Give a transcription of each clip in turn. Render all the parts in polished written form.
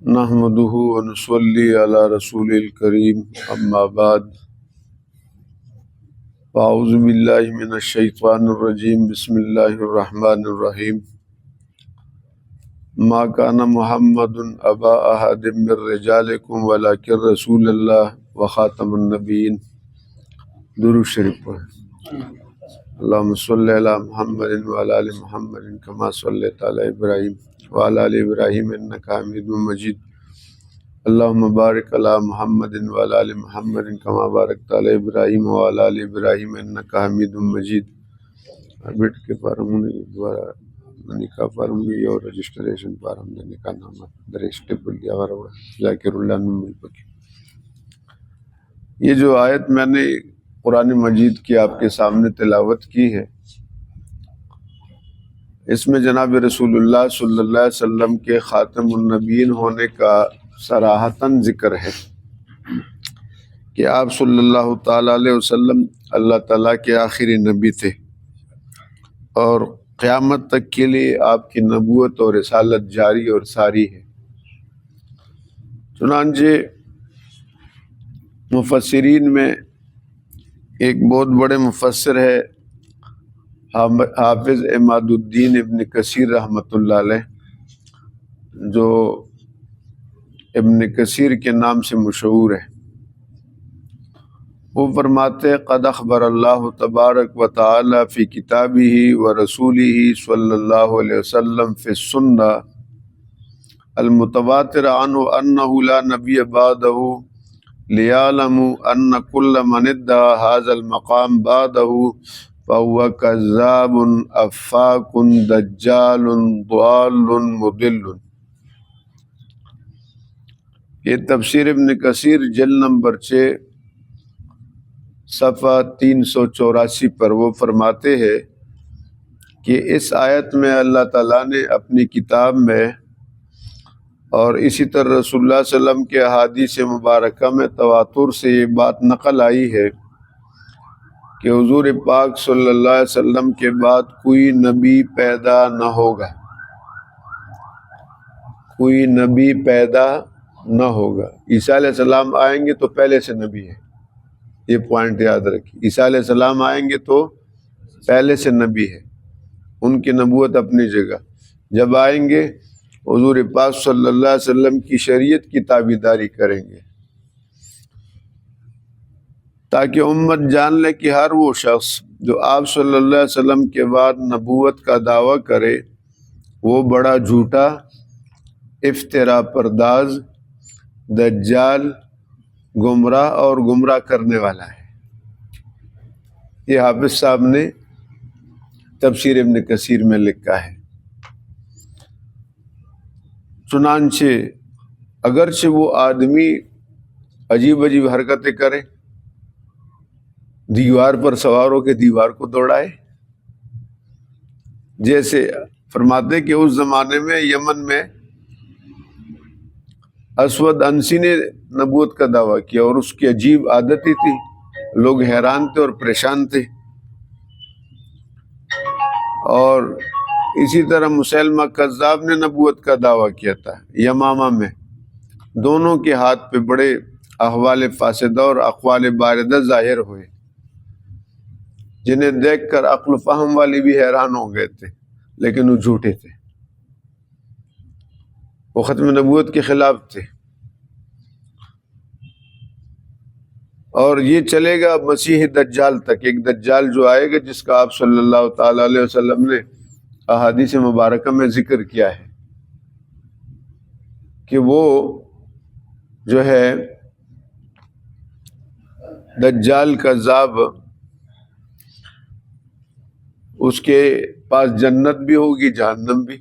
نحمدہ ونصلی علی رسول الکریم اما بعد اعوذ باللہ من الشیطان الرجیم بسم اللہ الرحمن الرحیم ما کان محمد ابا احد من رجالکم ولکن رسول اللہ وخاتم النبیین۔ درود شریف پڑھیں۔ اللہم صلی علی محمد وعلی آل محمد کما صلیت علی ابراہیم وعلی آل ابراہیم انک حمید مجید۔ اللہم بارک علی محمد وعلی آل محمد کما بارکت علی ابراہیم وعلی آل ابراہیم انک حمید مجید۔ بیٹ کے فارم نے دوبارہ نکاح فارم بھی اور رجسٹریشن فارم نے نکاح نامہ در اسٹیپل دیا ورا ذاکر اللہ نمبر پکی۔ یہ جو آیت میں نے قرآن مجید کی آپ کے سامنے تلاوت کی ہے، اس میں جناب رسول اللہ صلی اللہ علیہ وسلم کے خاتم النبیین ہونے کا صراحتاً ذکر ہے کہ آپ صلی اللہ تعالیٰ علیہ وسلم اللہ تعالیٰ کے آخری نبی تھے اور قیامت تک کے لیے آپ کی نبوت اور رسالت جاری اور ساری ہے۔ چنانچہ مفسرین میں ایک بہت بڑے مفسر ہے حافظ عماد الدین ابن کثیر رحمۃ اللہ علیہ، جو ابن کثیر کے نام سے مشہور ہے۔ وہ فرماتے قد اخبر اللہ تبارک و تعالی فی کتابہ و رسولہ صلی اللہ علیہ وسلم فی السنہ المتواتر عنہ انہ لا نبی بعدہ لیعلموا ان کل من ادعى هذا المقام بعدہ فهو کذاب افاک دجال ضال مضل۔ یہ تفسیر ابن کثیر جلد نمبر 6 صفحہ 384 پر وہ فرماتے ہیں کہ اس آیت میں اللہ تعالیٰ نے اپنی کتاب میں اور اسی طرح رسول اللہ صلی اللہ علیہ وسلم کے احادیث مبارکہ میں تواتر سے یہ بات نقل آئی ہے کہ حضور پاک صلی اللہ علیہ وسلم کے بعد کوئی نبی پیدا نہ ہوگا، کوئی نبی پیدا نہ ہوگا۔ عیسیٰ علیہ السلام آئیں گے تو پہلے سے نبی ہے، یہ پوائنٹ یاد رکھیے۔ عیسیٰ علیہ السلام آئیں گے تو پہلے سے نبی ہے، ان کی نبوت اپنی جگہ۔ جب آئیں گے حضور پاک صلی اللہ علیہ وسلم کی شریعت کی تابعداری کریں گے، تاکہ امت جان لے کہ ہر وہ شخص جو آپ صلی اللہ علیہ وسلم کے بعد نبوت کا دعویٰ کرے وہ بڑا جھوٹا، افترا پرداز، دجال، گمراہ اور گمراہ کرنے والا ہے۔ یہ حافظ صاحب نے تفسیر ابن کثیر میں لکھا ہے۔ چنانچہ اگرچہ وہ آدمی عجیب عجیب حرکتیں کرے، دیوار پر سوار ہو کے دیوار کو دوڑائے، جیسے فرماتے کہ اس زمانے میں یمن میں اسود انسی نے نبوت کا دعویٰ کیا اور اس کی عجیب عادت ہی تھی، لوگ حیران تھے اور پریشان تھے۔ اور اسی طرح مسیلمہ کذاب نے نبوت کا دعویٰ کیا تھا یمامہ میں۔ دونوں کے ہاتھ پہ بڑے احوال فاسدہ اور اقوال باردہ ظاہر ہوئے، جنہیں دیکھ کر عقل و فہم والی بھی حیران ہو گئے تھے، لیکن وہ جھوٹے تھے، وہ ختم نبوت کے خلاف تھے۔ اور یہ چلے گا مسیح دجال تک، ایک دجال جو آئے گا جس کا آپ صلی اللہ تعالی علیہ وسلم نے احادیث مبارکہ میں ذکر کیا ہے کہ وہ جو ہے دجال کذاب، اس کے پاس جنت بھی ہوگی جہنم بھی،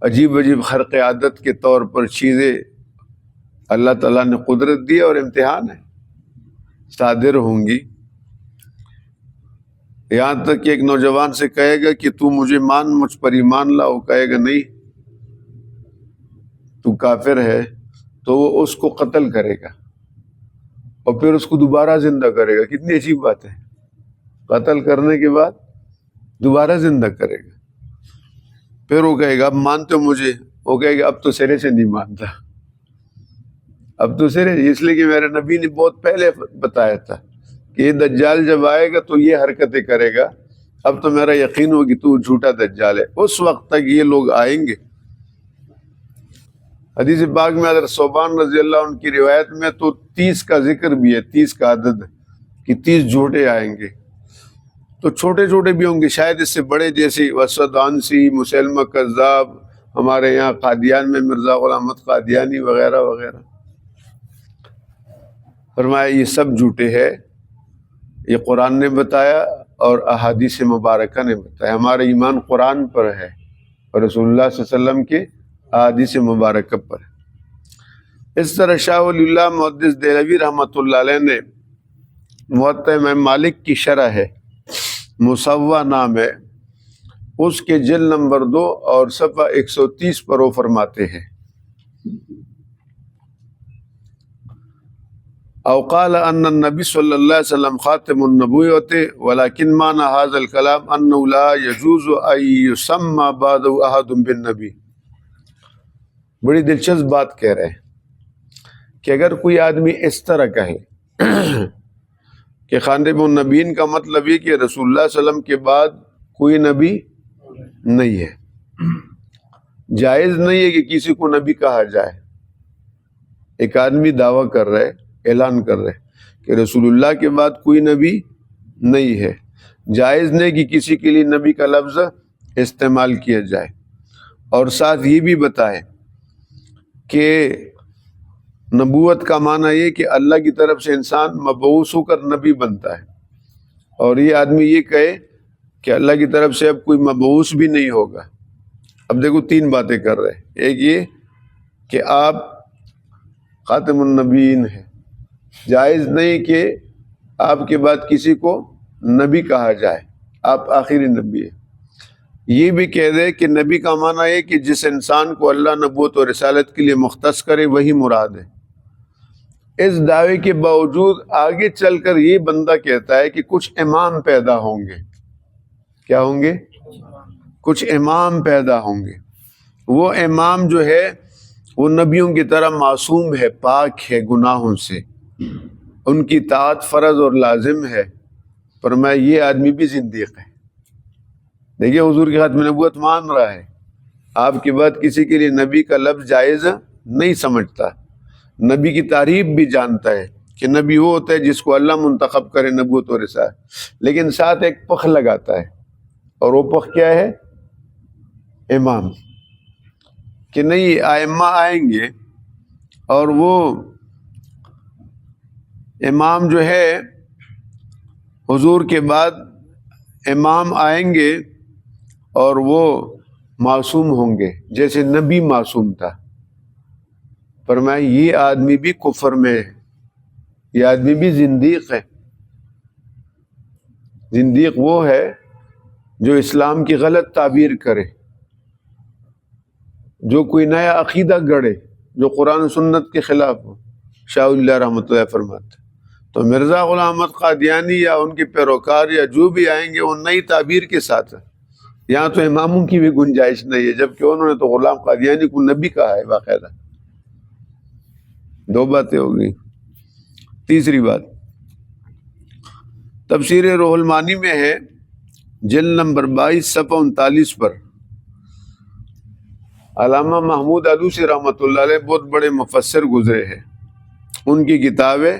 عجیب عجیب خرق عادت کے طور پر چیزیں اللہ تعالیٰ نے قدرت دی اور امتحان ہے، صادر ہوں گی۔ یہاں تک کہ ایک نوجوان سے کہے گا کہ تو مجھے مان، مجھ پر ایمان لا، وہ کہے گا نہیں تو کافر ہے، تو وہ اس کو قتل کرے گا اور پھر اس کو دوبارہ زندہ کرے گا۔ کتنی عجیب بات ہے، قتل کرنے کے بعد دوبارہ زندہ کرے گا۔ پھر وہ کہے گا اب مانتے ہو مجھے، وہ کہے گا اب تو سرے سے نہیں مانتا، اب تو سرے، اس لیے کہ میرے نبی نے بہت پہلے بتایا تھا کہ یہ دجال جب آئے گا تو یہ حرکتیں کرے گا، اب تو میرا یقین ہو کہ تو جھوٹا دجال ہے۔ اس وقت تک یہ لوگ آئیں گے۔ حدیث پاک میں حضرت ثوبان رضی اللہ عنہ کی روایت میں تو 30 کا ذکر بھی ہے، 30 کا عدد ہے کہ 30 جھوٹے آئیں گے۔ تو چھوٹے چھوٹے بھی ہوں گے، شاید اس سے بڑے، جیسے اسود عنسی، مسیلمہ کذاب، ہمارے یہاں قادیان میں مرزا غلام احمد قادیانی وغیرہ وغیرہ۔ فرمایا یہ سب جھوٹے ہیں، یہ قرآن نے بتایا اور احادیث مبارکہ نے بتایا۔ ہمارا ایمان قرآن پر ہے اور رسول اللہ صلی اللہ علیہ وسلم کے احادیث مبارکہ پر ہے۔ اس طرح شاہ ولی اللہ محدث دہلوی رحمۃ اللہ علیہ نے موطأ امام مالک کی شرح ہے، مصوّع نام ہے، اس کے جلد نمبر 2 اور صفحہ 130 پر وہ فرماتے ہیں او قال ان النبی صلی اللہ علیہ وسلم خاتم النبوۃ ولكن معنى هذا الكلام انه لا يجوز ان يسمى بعد احد بالنبی۔ بڑی دلچسپ بات کہہ رہے ہیں کہ اگر کوئی آدمی اس طرح کہے کہ خاتم النبیین کا مطلب یہ کہ رسول اللہ صلی اللہ علیہ وسلم کے بعد کوئی نبی نہیں ہے، جائز نہیں ہے کہ کسی کو نبی کہا جائے۔ ایک آدمی دعویٰ کر رہا ہے، اعلان کر رہے کہ رسول اللہ کے بعد کوئی نبی نہیں ہے، جائز نہیں کہ کسی کے لیے نبی کا لفظ استعمال کیا جائے، اور ساتھ یہ بھی بتائے کہ نبوت کا معنی یہ کہ اللہ کی طرف سے انسان مبعوث ہو کر نبی بنتا ہے، اور یہ آدمی یہ کہے کہ اللہ کی طرف سے اب کوئی مبعوث بھی نہیں ہوگا۔ اب دیکھو 3 باتیں کر رہے ہیں، ایک یہ کہ آپ خاتم النبیین ہیں، جائز نہیں کہ آپ کے بعد کسی کو نبی کہا جائے، آپ آخری نبی ہیں۔ یہ بھی کہہ دے کہ نبی کا معنی ہے کہ جس انسان کو اللہ نبوت اور رسالت کے لیے مختص کرے وہی مراد ہے۔ اس دعوے کے باوجود آگے چل کر یہ بندہ کہتا ہے کہ کچھ امام پیدا ہوں گے۔ کیا ہوں گے؟ کچھ امام پیدا ہوں گے۔ وہ امام جو ہے وہ نبیوں کی طرح معصوم ہے، پاک ہے گناہوں سے، ان کی اطاعت فرض اور لازم ہے۔ فرمایا یہ آدمی بھی زندیق ہے۔ دیکھیے حضور کی ختم نبوت مان رہا ہے، آپ کے بعد کسی کے لیے نبی کا لفظ جائز نہیں سمجھتا، نبی کی تعریف بھی جانتا ہے کہ نبی وہ ہوتا ہے جس کو اللہ منتخب کرے نبوت اور رسالت، لیکن ساتھ ایک پخ لگاتا ہے، اور وہ پخ کیا ہے؟ امام، کہ نہیں ائمہ آئیں گے اور وہ امام جو ہے حضور کے بعد امام آئیں گے اور وہ معصوم ہوں گے جیسے نبی معصوم تھا۔ فرمایا یہ آدمی بھی کفر میں ہے، یہ آدمی بھی زندیق ہے۔ زندیق وہ ہے جو اسلام کی غلط تعبیر کرے، جو کوئی نیا عقیدہ گڑھے جو قرآن و سنت کے خلاف ہو۔ شاہ اللہ رحمۃ اللہ فرماتے تو مرزا غلام احمد قادیانی یا ان کے پیروکار یا جو بھی آئیں گے وہ نئی تعبیر کے ساتھ ہے۔ یہاں تو اماموں کی بھی گنجائش نہیں ہے، جبکہ انہوں نے تو غلام قادیانی کو نبی کہا ہے باقاعدہ۔ 2 باتیں ہو گئی۔ تیسری بات تفسیر روح المانی میں ہے، جلد نمبر 22 صفحہ 39 پر علامہ محمود علوسی رحمۃ اللہ علیہ بہت بڑے مفسر گزرے ہیں، ان کی کتاب ہے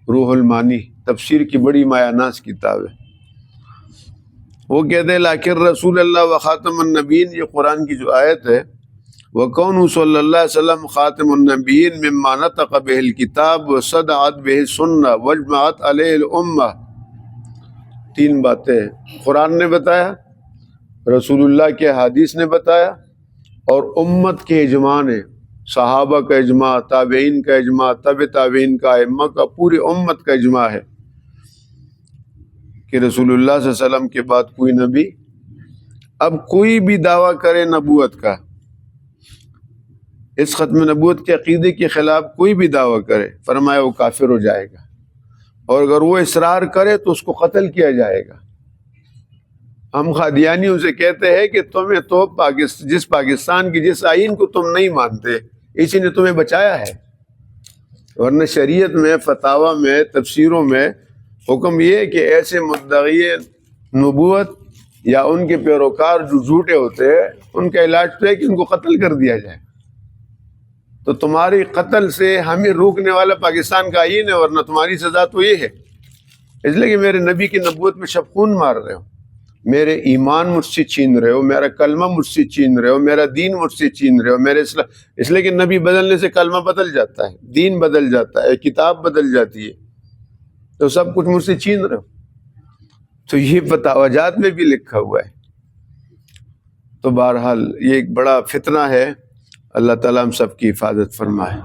روح المانی، تفسیر کی بڑی مایہ ناز کتاب ہے۔ وہ کہتے ہیں لیکن رسول اللہ و خاتم النبیین، یہ قرآن کی جو آیت ہے، وَكَوْنُ صلی اللہ علیہ وسلم خاتم النبیین مما نطق بہ الکتاب وصدعت بہ السنہ واجمعت علیہ الامہ۔ 3 باتیں قرآن نے بتایا، رسول اللہ کے حدیث نے بتایا، اور امت کے اجماع نے، صحابہ کا اجماع، تابعین کا اجماع، تبع تابعین کا، ائمہ کا، پوری امت کا اجماع ہے کہ رسول اللہ صلی اللہ علیہ وسلم کے بعد کوئی نبی۔ اب کوئی بھی دعویٰ کرے نبوت کا، اس ختم نبوت کے عقیدے کے خلاف کوئی بھی دعویٰ کرے، فرمایا وہ کافر ہو جائے گا، اور اگر وہ اصرار کرے تو اس کو قتل کیا جائے گا۔ ہم قادیانیوں سے کہتے ہیں کہ تمہیں تو جس پاکستان کی جس آئین کو تم نہیں مانتے اسی نے تمہیں بچایا ہے، ورنہ شریعت میں، فتاویٰ میں، تفسیروں میں حکم یہ ہے کہ ایسے مدعی نبوت یا ان کے پیروکار جو جھوٹے ہوتے ہیں ان کا علاج تو ہے کہ ان کو قتل کر دیا جائے۔ تو تمہاری قتل سے ہمیں روکنے والا پاکستان کا آئین ہے، ورنہ تمہاری سزا تو یہ ہے۔ اس لیے کہ میرے نبی کی نبوت میں شبخون مار رہے ہو، میرے ایمان مجھ سے چھین رہے ہو، میرا کلمہ مجھ سے چھین رہے ہو، میرا دین مجھ سے چھین رہے ہو، میرے اسلام۔ اس لیے کہ نبی بدلنے سے کلمہ بدل جاتا ہے، دین بدل جاتا ہے، کتاب بدل جاتی ہے، تو سب کچھ مجھ سے چھین رہے ہو۔ تو یہ فتاویٰ میں بھی لکھا ہوا ہے۔ تو بہرحال یہ ایک بڑا فتنہ ہے، اللہ تعالیٰ ہم سب کی حفاظت فرمائے۔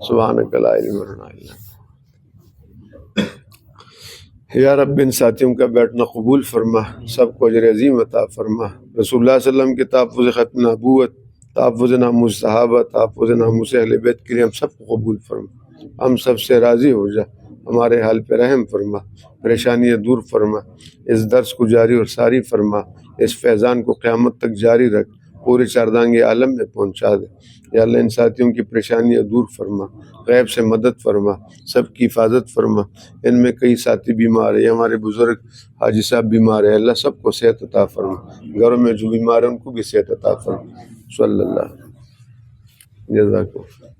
سبحانک لا علم لنا الا یا رب، ان ساتھیوں کا بیٹھنا قبول فرما، سب کو اجر عظیم عطا فرما۔ رسول اللہ صلی اللہ علیہ وسلم کے تحفظ ختم نبوت، تحفظ ناموس صحابہ، تحفظ ناموس اہل بیت کے لیے ہم سب کو قبول فرما۔ ہم سب سے راضی ہو جا، ہمارے حال پہ رحم فرما، پریشانیاں دور فرما، اس درس کو جاری اور ساری فرما، اس فیضان کو قیامت تک جاری رکھ، پورے چاردانگ عالم میں پہنچا دے۔ یا اللہ ان ساتھیوں کی پریشانیاں دور فرما، غیب سے مدد فرما، سب کی حفاظت فرما۔ ان میں کئی ساتھی بیمار ہیں، ہمارے بزرگ حاجی صاحب بیمار ہیں، اللہ سب کو صحت عطا فرما، گھروں میں جو بیمار ہیں ان کو بھی صحت عطا فرما۔ صلی اللہ جزاک اللہ۔